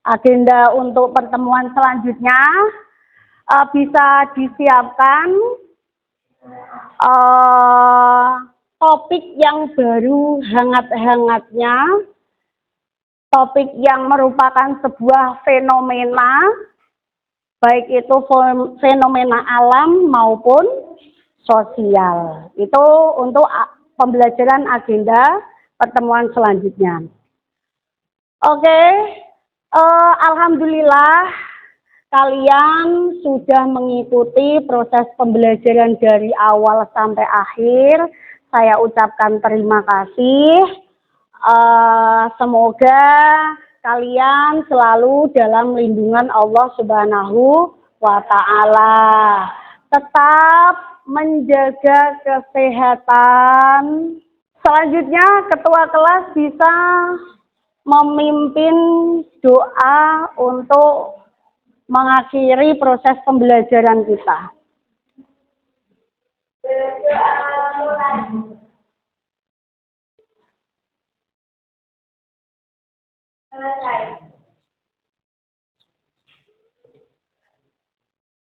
agenda untuk pertemuan selanjutnya bisa disiapkan topik yang baru hangat-hangatnya, topik yang merupakan sebuah fenomena, baik itu fenomena alam maupun sosial. Itu untuk pembelajaran agenda pertemuan selanjutnya. Oke, alhamdulillah kalian sudah mengikuti proses pembelajaran dari awal sampai akhir. Saya ucapkan terima kasih. Semoga kalian selalu dalam lindungan Allah Subhanahu wa Ta'ala. Tetap menjaga kesehatan. Selanjutnya, ketua kelas bisa memimpin doa untuk mengakhiri proses pembelajaran kita.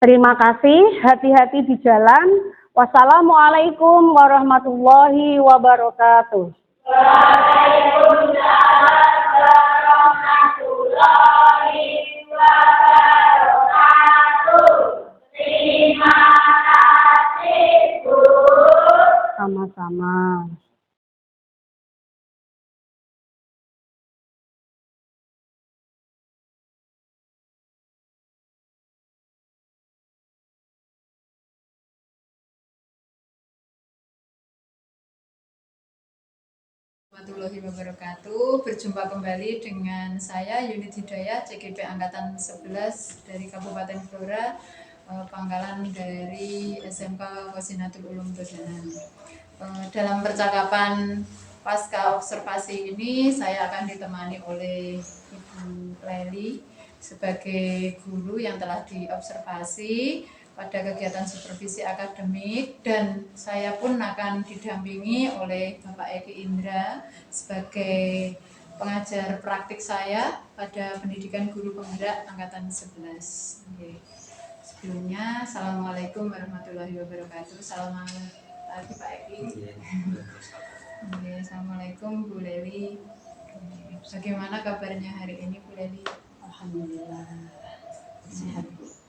Terima kasih, hati-hati di jalan. Wassalamualaikum warahmatullahi wabarakatuh. Waalaikumsalam warahmatullahi wabarakatuh. Terima kasih, Bu. Sama-sama. Warahmatullahi wabarakatuh. Berjumpa kembali dengan saya Unit Hidayah CGP Angkatan 11 dari Kabupaten Blora, pangkalan dari SMK Qasinatul Ulum Dodanan. Dalam percakapan pasca observasi ini saya akan ditemani oleh Ibu Leli sebagai guru yang telah diobservasi pada kegiatan supervisi akademik, dan saya pun akan didampingi oleh Bapak Eki Indra sebagai pengajar praktik saya pada pendidikan guru penggerak angkatan 11. Oke. Sebelumnya, Assalamualaikum warahmatullahi wabarakatuh. Selamat pagi Pak Eki. Oke, Assalamualaikum Bu Leli. Bagaimana kabarnya hari ini Bu Leli? Alhamdulillah sehat, Bu.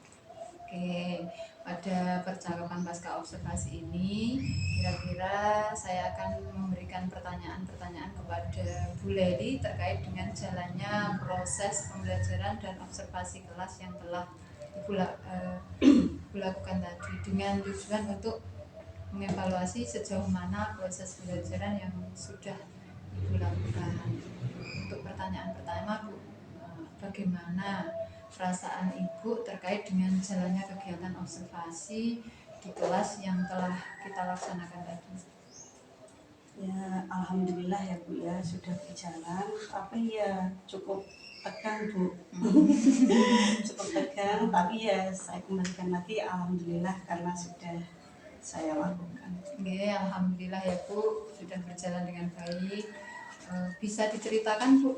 Oke, pada percakapan pasca observasi ini, kira-kira saya akan memberikan pertanyaan-pertanyaan kepada Bu Leli terkait dengan jalannya proses pembelajaran dan observasi kelas yang telah Ibu lakukan tadi, dengan tujuan untuk mengevaluasi sejauh mana proses pembelajaran yang sudah Ibu lakukan. Untuk pertanyaan pertama, Bu, bagaimana perasaan Ibu terkait dengan jalannya kegiatan observasi di kelas yang telah kita laksanakan tadi? Ya, alhamdulillah ya Bu ya, sudah berjalan, tapi ya cukup tegang Bu. Cukup tegang, tapi ya saya kembalikan lagi alhamdulillah karena sudah saya lakukan. Oke, alhamdulillah ya Bu, sudah berjalan dengan baik. Bisa diceritakan Bu,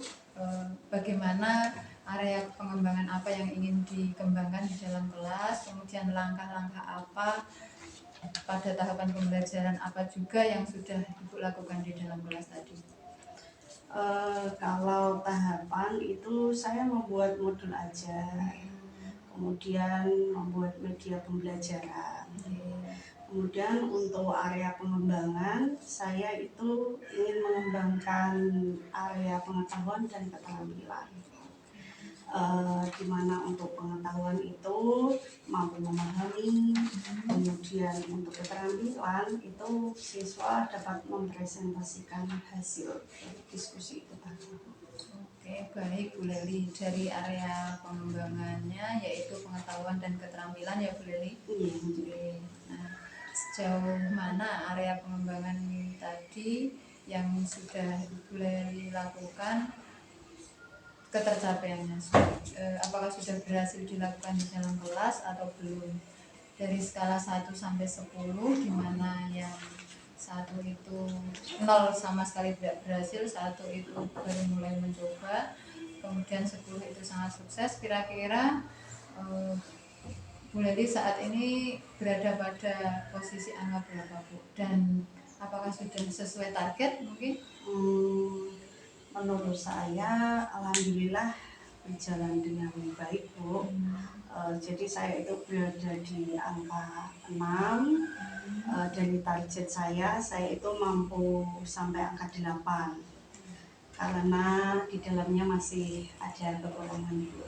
bagaimana area pengembangan apa yang ingin dikembangkan di dalam kelas, kemudian langkah-langkah apa pada tahapan pembelajaran apa juga yang sudah Ibu lakukan di dalam kelas tadi? Kalau tahapan itu saya membuat modul ajar, kemudian membuat media pembelajaran. Kemudian untuk area pengembangan, saya itu ingin mengembangkan area pengetahuan dan keterampilan. Di mana untuk pengetahuan itu mampu memahami, kemudian untuk keterampilan itu siswa dapat mempresentasikan hasil dari diskusi itu tadi. Oke, baik Bu Leli. Dari area pengembangannya yaitu pengetahuan dan keterampilan ya Bu Leli. Iya. Oke. Nah, sejauh mana area pengembangan tadi yang sudah Bu Leli lakukan ketercapaiannya? Apakah sudah berhasil dilakukan di dalam kelas atau belum? Dari skala 1 sampai 10, di mana yang 1 itu 0 sama sekali tidak berhasil, 1 itu baru mulai mencoba, kemudian 10 itu sangat sukses. Kira-kira Bu Leli saat ini berada pada posisi angka berapa Bu? Dan apakah sudah sesuai target mungkin? Menurut saya alhamdulillah berjalan dengan baik Bu. Jadi saya itu berada di angka 6. Dari target saya itu mampu sampai angka 8 karena di dalamnya masih ada kekurangan Bu.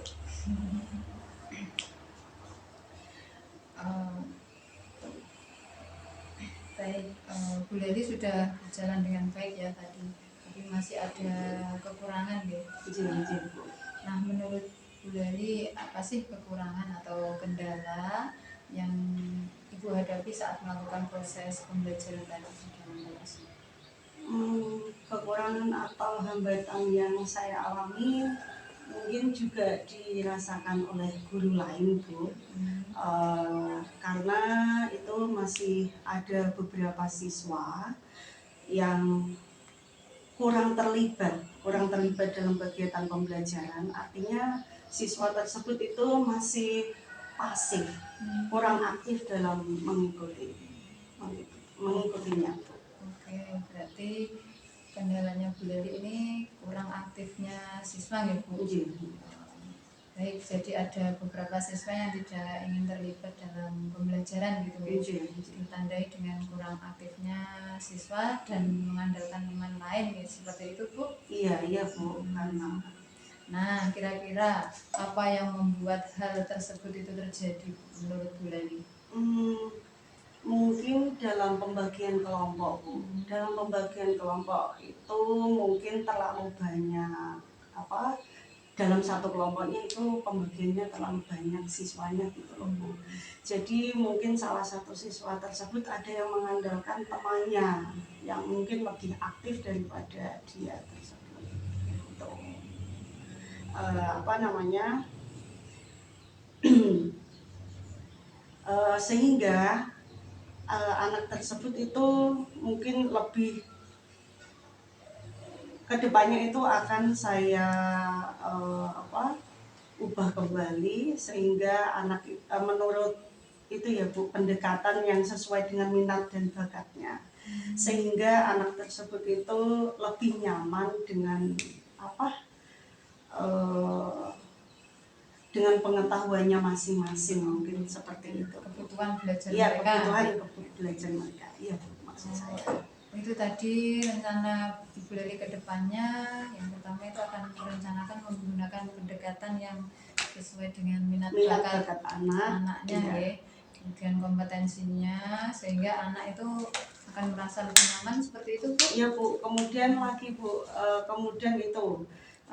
Baik, Bu Leli sudah berjalan dengan baik ya tadi, tapi masih ada kekurangan ya. Bu. Nah, menurut Bu Leli apa sih kekurangan atau kendala yang Ibu hadapi saat melakukan proses pembelajaran tadi di dalam kelas? Kekurangan atau hambatan yang saya alami mungkin juga dirasakan oleh guru lain Bu. Karena itu masih ada beberapa siswa yang kurang terlibat dalam kegiatan pembelajaran. Artinya siswa tersebut itu masih pasif, kurang aktif dalam mengikutinya. Oke, berarti kendalanya Bu Leli ini kurang aktifnya siswa ya Bu? Baik, jadi ada beberapa siswa yang tidak ingin terlibat dalam pembelajaran gitu Bu. Ditandai dengan kurang aktifnya siswa dan mengandalkan teman lain ya, seperti itu Bu? Iya Bu. Nah, kira-kira apa yang membuat hal tersebut itu terjadi menurut Bu Leli? Mungkin dalam pembagian kelompok Bu. Dalam pembagian kelompok itu mungkin terlalu banyak dalam satu kelompoknya itu pembagiannya terlalu banyak siswanya gitu loh Bu. Jadi mungkin salah satu siswa tersebut ada yang mengandalkan temannya yang mungkin lebih aktif daripada dia tersebut. Gitu. Sehingga anak tersebut itu mungkin lebih kedepannya itu akan saya ubah kembali sehingga anak menurut itu ya Bu, pendekatan yang sesuai dengan minat dan bakatnya, sehingga anak tersebut itu lebih nyaman dengan dengan pengetahuannya masing-masing, mungkin seperti itu. Kebutuhan belajar mereka. Kebutuhan belajar mereka. Iya Bu, maksud saya. Itu tadi rencana Ibu Leli ke depannya, yang pertama itu akan merencanakan menggunakan pendekatan yang sesuai dengan minat bakat anaknya ya. Kemudian kompetensinya sehingga anak itu akan merasa lebih nyaman, seperti itu Bu? Iya Bu, kemudian lagi Bu,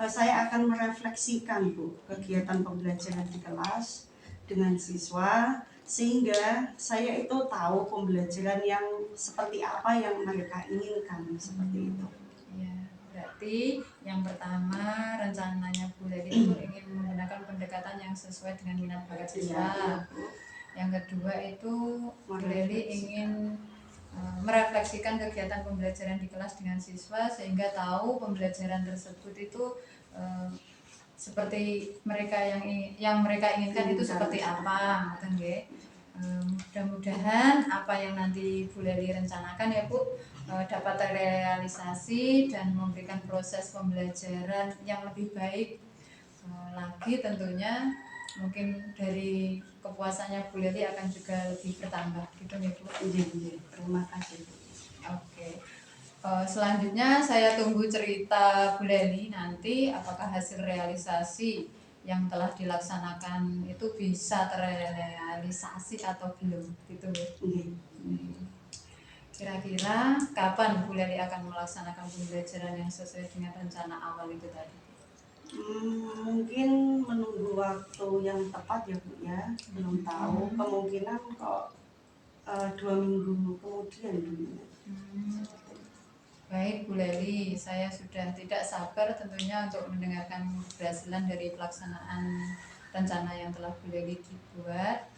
saya akan merefleksikan Bu kegiatan pembelajaran di kelas dengan siswa sehingga saya itu tahu pembelajaran yang seperti apa yang mereka inginkan, seperti itu. Ya, berarti yang pertama rencananya Bu Leli itu ingin menggunakan pendekatan yang sesuai dengan minat bakat siswa. Yang kedua itu Bu Leli ingin merefleksikan kegiatan pembelajaran di kelas dengan siswa sehingga tahu pembelajaran tersebut itu seperti mereka yang mereka inginkan itu seperti apa, ngoten nggih. Mudah-mudahan apa yang nanti Bu Leli rencanakan ya Bu dapat terrealisasi dan memberikan proses pembelajaran yang lebih baik lagi tentunya. Mungkin dari kepuasannya Bu Leli akan juga lebih bertambah gitu nih Bu. Iya, terima kasih. Oke. Selanjutnya saya tunggu cerita Bu Leli nanti apakah hasil realisasi yang telah dilaksanakan itu bisa terrealisasi atau belum gitu ya. Kira-kira kapan Bu Leli akan melaksanakan pembelajaran yang sesuai dengan rencana awal itu tadi? Mungkin menunggu waktu yang tepat ya Bu ya, belum tahu. Kemungkinan kok 2 minggu kemudian dulu. Baik Bu Leli, saya sudah tidak sabar tentunya untuk mendengarkan keberhasilan dari pelaksanaan rencana yang telah Bu Leli dibuat.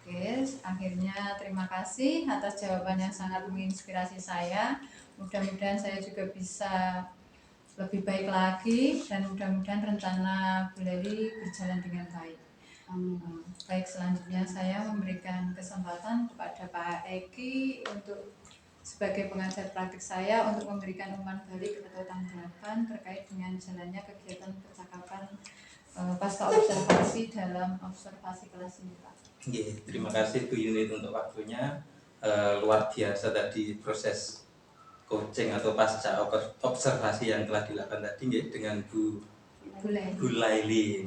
Oke, akhirnya terima kasih atas jawaban yang sangat menginspirasi saya. Mudah-mudahan saya juga bisa lebih baik lagi dan mudah-mudahan rencana Bu Leli berjalan dengan baik. Baik, selanjutnya saya memberikan kesempatan kepada Pak Eki untuk sebagai pengajar praktik saya untuk memberikan umpan balik atau tanggapan terkait dengan jalannya kegiatan percakapan pasca observasi dalam observasi kelas ini Pak. Terima kasih Bu Unit untuk waktunya. Luar biasa tadi proses coaching atau pasca observasi yang telah dilakukan tadi dengan Bu Laili.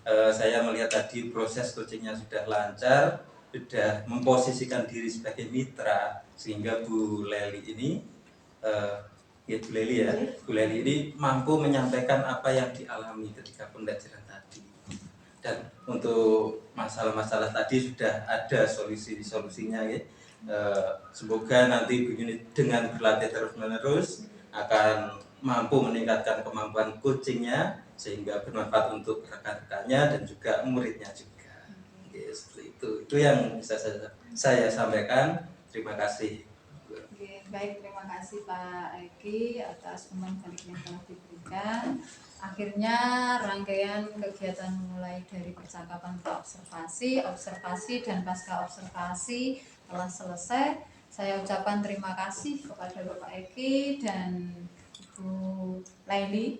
Saya melihat tadi proses coachingnya sudah lancar, sudah memposisikan diri sebagai mitra sehingga Bu Leli ini Bu Leli ini mampu menyampaikan apa yang dialami ketika pembelajaran tadi. Dan untuk masalah-masalah tadi sudah ada solusinya ya. Semoga nanti Bu Unit dengan berlatih terus-menerus akan mampu meningkatkan kemampuan coachingnya sehingga bermanfaat untuk rekan-rekannya dan juga muridnya juga. Seperti itu yang bisa saya sampaikan. Terima kasih. Baik, terima kasih Pak Eki atas umpan balik yang telah diberikan. Akhirnya rangkaian kegiatan mulai dari percakapan ke observasi dan pasca observasi telah selesai. Saya ucapkan terima kasih kepada Bapak Eki dan Ibu Laili.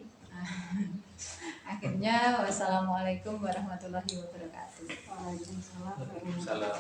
Akhirnya wassalamualaikum warahmatullahi wabarakatuh. Waalaikumsalam. Waalaikumsalam.